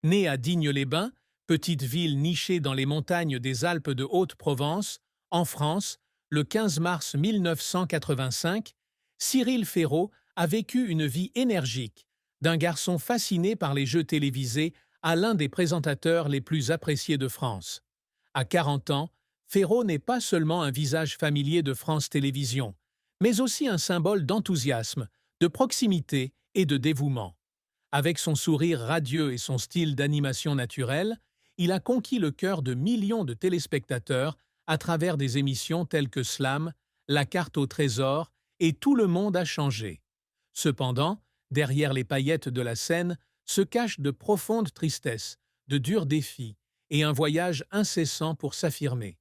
Né à Digne-les-Bains, petite ville nichée dans les montagnes des Alpes de Haute-Provence, en France, le 15 mars 1985, Cyril Ferraud a vécu une vie énergique, d'un garçon fasciné par les jeux télévisés à l'un des présentateurs les plus appréciés de France. À 40 ans, Ferraud n'est pas seulement un visage familier de France Télévisions, mais aussi un symbole d'enthousiasme, de proximité et de dévouement. Avec son sourire radieux et son style d'animation naturel, il a conquis le cœur de millions de téléspectateurs à travers des émissions telles que Slam, La carte au trésor et Tout le monde a changé. Cependant, derrière les paillettes de la scène se cachent de profondes tristesses, de durs défis et un voyage incessant pour s'affirmer.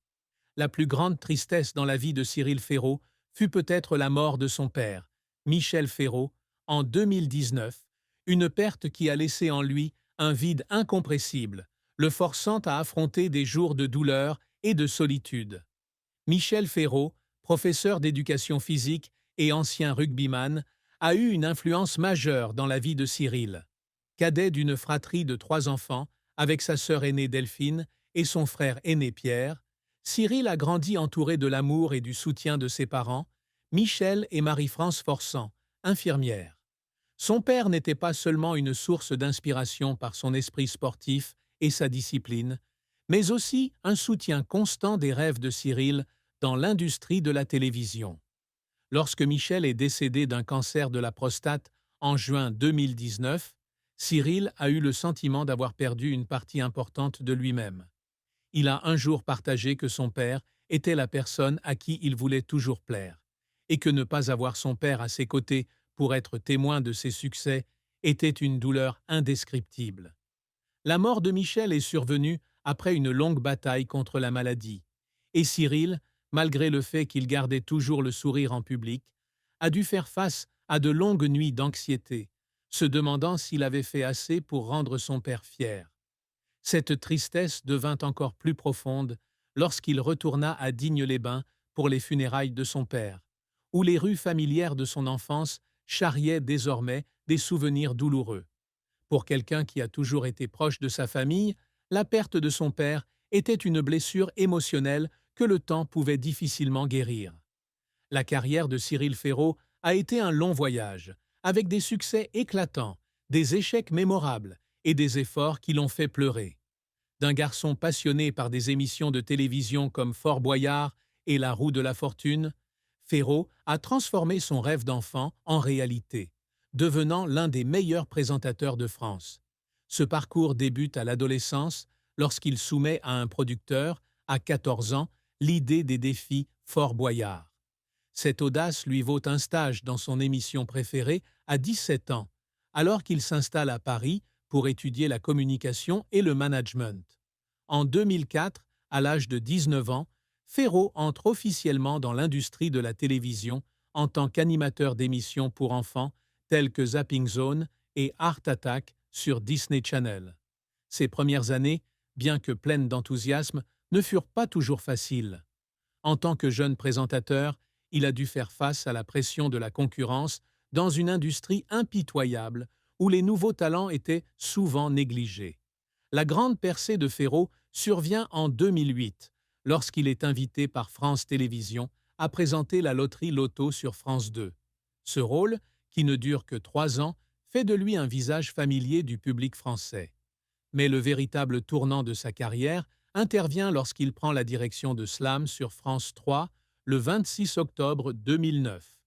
La plus grande tristesse dans la vie de Cyril Ferraud fut peut-être la mort de son père, Michel Ferraud, en 2019, une perte qui a laissé en lui un vide incompressible, le forçant à affronter des jours de douleur et de solitude. Michel Ferraud, professeur d'éducation physique et ancien rugbyman, a eu une influence majeure dans la vie de Cyril. Cadet d'une fratrie de 3 enfants, avec sa sœur aînée Delphine et son frère aîné Pierre, Cyril a grandi entouré de l'amour et du soutien de ses parents, Michel et Marie-France Forçant, infirmières. Son père n'était pas seulement une source d'inspiration par son esprit sportif et sa discipline, mais aussi un soutien constant des rêves de Cyril dans l'industrie de la télévision. Lorsque Michel est décédé d'un cancer de la prostate en juin 2019, Cyril a eu le sentiment d'avoir perdu une partie importante de lui-même. Il a un jour partagé que son père était la personne à qui il voulait toujours plaire, et que ne pas avoir son père à ses côtés pour être témoin de ses succès était une douleur indescriptible. La mort de Michel est survenue après une longue bataille contre la maladie, et Cyril, malgré le fait qu'il gardait toujours le sourire en public, a dû faire face à de longues nuits d'anxiété, se demandant s'il avait fait assez pour rendre son père fier. Cette tristesse devint encore plus profonde lorsqu'il retourna à Digne-les-Bains pour les funérailles de son père, où les rues familières de son enfance charriaient désormais des souvenirs douloureux. Pour quelqu'un qui a toujours été proche de sa famille, la perte de son père était une blessure émotionnelle que le temps pouvait difficilement guérir. La carrière de Cyril Ferraud a été un long voyage, avec des succès éclatants, des échecs mémorables et des efforts qui l'ont fait pleurer. D'un garçon passionné par des émissions de télévision comme Fort Boyard et La Roue de la Fortune, Ferraud a transformé son rêve d'enfant en réalité, devenant l'un des meilleurs présentateurs de France. Ce parcours débute à l'adolescence lorsqu'il soumet à un producteur, à 14 ans, l'idée des défis Fort Boyard. Cette audace lui vaut un stage dans son émission préférée à 17 ans, alors qu'il s'installe à Paris pour étudier la communication et le management. En 2004, à l'âge de 19 ans, Ferraud entre officiellement dans l'industrie de la télévision en tant qu'animateur d'émissions pour enfants telles que Zapping Zone et Art Attack sur Disney Channel. Ces premières années, bien que pleines d'enthousiasme, ne furent pas toujours faciles. En tant que jeune présentateur, il a dû faire face à la pression de la concurrence dans une industrie impitoyable où les nouveaux talents étaient souvent négligés. La grande percée de Ferraud survient en 2008, lorsqu'il est invité par France Télévisions à présenter la loterie Loto sur France 2. Ce rôle, qui ne dure que 3 ans, fait de lui un visage familier du public français. Mais le véritable tournant de sa carrière intervient lorsqu'il prend la direction de Slam sur France 3 le 26 octobre 2009.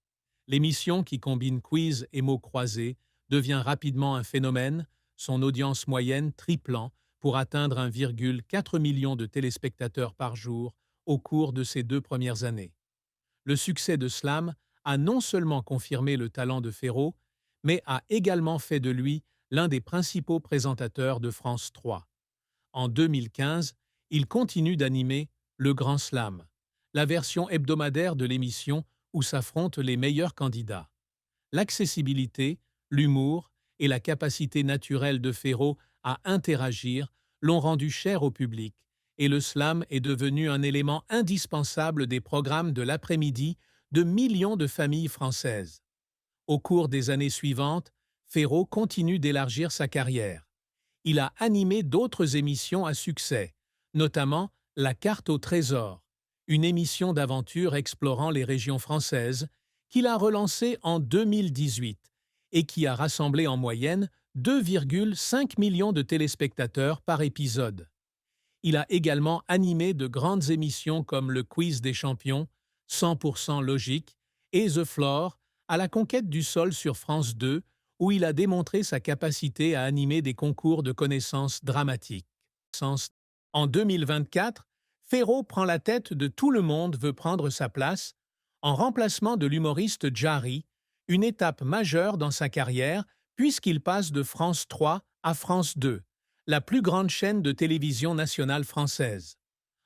L'émission, qui combine quiz et mots croisés, devient rapidement un phénomène, son audience moyenne triplant pour atteindre 1,4 million de téléspectateurs par jour au cours de ses 2 premières années. Le succès de Slam a non seulement confirmé le talent de Ferraud, mais a également fait de lui l'un des principaux présentateurs de France 3. En 2015, il continue d'animer Le Grand Slam, la version hebdomadaire de l'émission où s'affrontent les meilleurs candidats. L'accessibilité, l'humour et la capacité naturelle de Ferraud à interagir l'ont rendu cher au public, et le slam est devenu un élément indispensable des programmes de l'après-midi de millions de familles françaises. Au cours des années suivantes, Ferraud continue d'élargir sa carrière. Il a animé d'autres émissions à succès, notamment La carte au trésor, une émission d'aventure explorant les régions françaises, qu'il a relancée en 2018 et qui a rassemblé en moyenne 2,5 millions de téléspectateurs par épisode. Il a également animé de grandes émissions comme le Quiz des champions, 100% logique, et The Floor, à la conquête du sol sur France 2, où il a démontré sa capacité à animer des concours de connaissances dramatiques. En 2024, Féraud prend la tête de Tout le monde veut prendre sa place, en remplacement de l'humoriste Jarry, une étape majeure dans sa carrière puisqu'il passe de France 3 à France 2, la plus grande chaîne de télévision nationale française.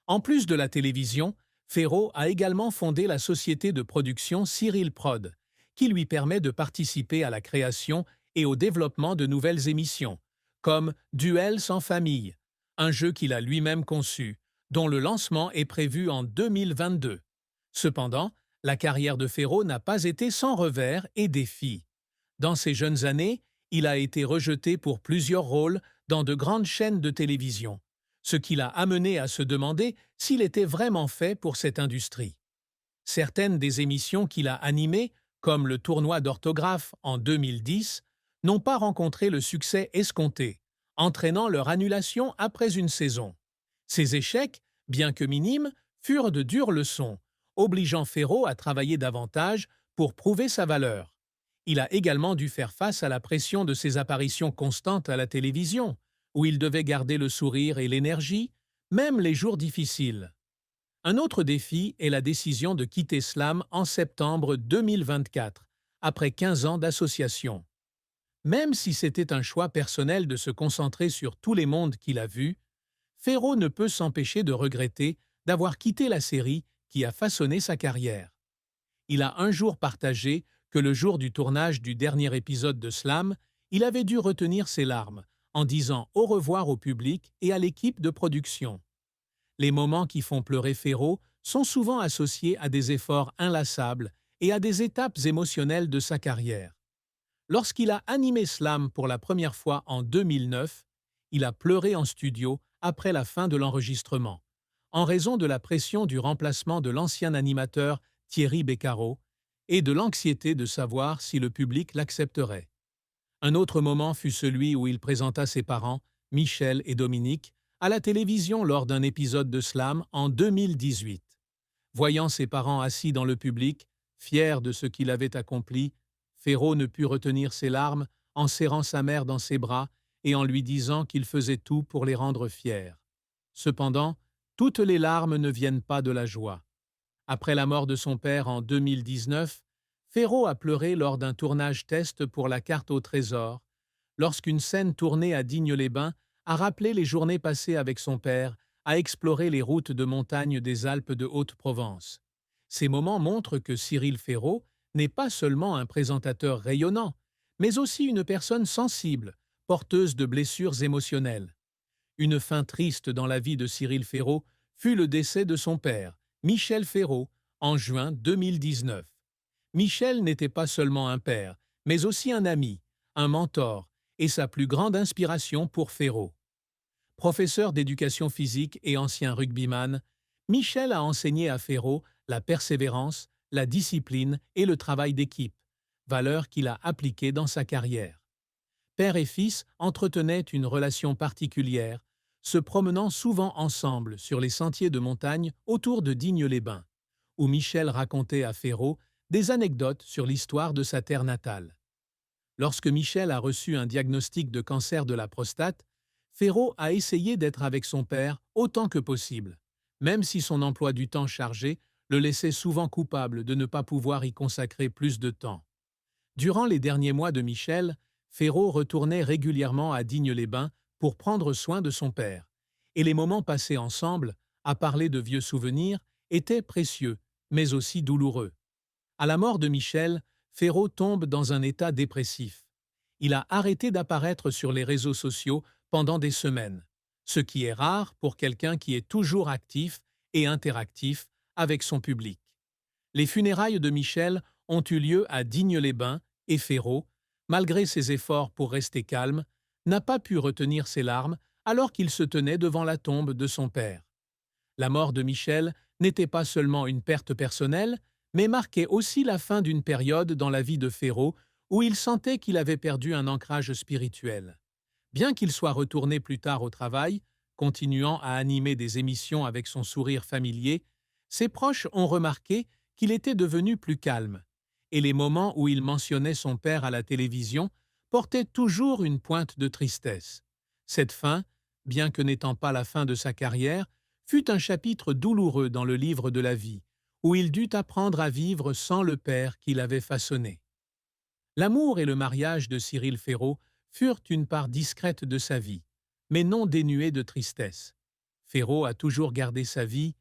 En plus de la télévision, Féraud a également fondé la société de production Cyril Prod, qui lui permet de participer à la création et au développement de nouvelles émissions, comme Duel sans famille, un jeu qu'il a lui-même conçu, dont le lancement est prévu en 2022. Cependant, la carrière de Féraud n'a pas été sans revers et défis. Dans ses jeunes années, il a été rejeté pour plusieurs rôles dans de grandes chaînes de télévision, ce qui l'a amené à se demander s'il était vraiment fait pour cette industrie. Certaines des émissions qu'il a animées, comme le tournoi d'orthographe en 2010, n'ont pas rencontré le succès escompté, entraînant leur annulation après une saison. Ces échecs, bien que minimes, furent de dures leçons, obligeant Féraud à travailler davantage pour prouver sa valeur. Il a également dû faire face à la pression de ses apparitions constantes à la télévision, où il devait garder le sourire et l'énergie, même les jours difficiles. Un autre défi est la décision de quitter Slam en septembre 2024, après 15 ans d'association. Même si c'était un choix personnel de se concentrer sur tous les mondes qu'il a vus, Féraud ne peut s'empêcher de regretter d'avoir quitté la série qui a façonné sa carrière. Il a un jour partagé que le jour du tournage du dernier épisode de Slam, il avait dû retenir ses larmes en disant au revoir au public et à l'équipe de production. Les moments qui font pleurer Féraud sont souvent associés à des efforts inlassables et à des étapes émotionnelles de sa carrière. Lorsqu'il a animé Slam pour la première fois en 2009, il a pleuré en studio après la fin de l'enregistrement, en raison de la pression du remplacement de l'ancien animateur Thierry Beccaro et de l'anxiété de savoir si le public l'accepterait. Un autre moment fut celui où il présenta ses parents, Michel et Dominique, à la télévision lors d'un épisode de Slam en 2018. Voyant ses parents assis dans le public, fiers de ce qu'il avait accompli, Féraud ne put retenir ses larmes en serrant sa mère dans ses bras et en lui disant qu'il faisait tout pour les rendre fiers. Cependant, toutes les larmes ne viennent pas de la joie. Après la mort de son père en 2019, Féraud a pleuré lors d'un tournage test pour La carte au trésor, lorsqu'une scène tournée à Digne-les-Bains a rappelé les journées passées avec son père à explorer les routes de montagne des Alpes de Haute-Provence. Ces moments montrent que Cyril Féraud n'est pas seulement un présentateur rayonnant, mais aussi une personne sensible, porteuse de blessures émotionnelles. Une fin triste dans la vie de Cyril Féraud fut le décès de son père, Michel Féraud, en juin 2019. Michel n'était pas seulement un père, mais aussi un ami, un mentor et sa plus grande inspiration pour Féraud. Professeur d'éducation physique et ancien rugbyman, Michel a enseigné à Féraud la persévérance, la discipline et le travail d'équipe, valeurs qu'il a appliquées dans sa carrière. Père et fils entretenaient une relation particulière, se promenant souvent ensemble sur les sentiers de montagne autour de Digne-les-Bains, où Michel racontait à Féraud des anecdotes sur l'histoire de sa terre natale. Lorsque Michel a reçu un diagnostic de cancer de la prostate, Féraud a essayé d'être avec son père autant que possible, même si son emploi du temps chargé le laissait souvent coupable de ne pas pouvoir y consacrer plus de temps. Durant les derniers mois de Michel, Féraud retournait régulièrement à Digne-les-Bains pour prendre soin de son père, et les moments passés ensemble, à parler de vieux souvenirs, étaient précieux, mais aussi douloureux. À la mort de Michel, Féraud tombe dans un état dépressif. Il a arrêté d'apparaître sur les réseaux sociaux pendant des semaines, ce qui est rare pour quelqu'un qui est toujours actif et interactif avec son public. Les funérailles de Michel ont eu lieu à Digne-les-Bains et Féraud, malgré ses efforts pour rester calme, n'a pas pu retenir ses larmes alors qu'il se tenait devant la tombe de son père. La mort de Michel n'était pas seulement une perte personnelle, mais marquait aussi la fin d'une période dans la vie de Ferraud où il sentait qu'il avait perdu un ancrage spirituel. Bien qu'il soit retourné plus tard au travail, continuant à animer des émissions avec son sourire familier, ses proches ont remarqué qu'il était devenu plus calme, et les moments où il mentionnait son père à la télévision portaient toujours une pointe de tristesse. Cette fin, bien que n'étant pas la fin de sa carrière, fut un chapitre douloureux dans le livre de la vie, où il dut apprendre à vivre sans le père qu'il avait façonné. L'amour et le mariage de Cyril Ferraud furent une part discrète de sa vie, mais non dénuée de tristesse. Ferraud a toujours gardé sa vie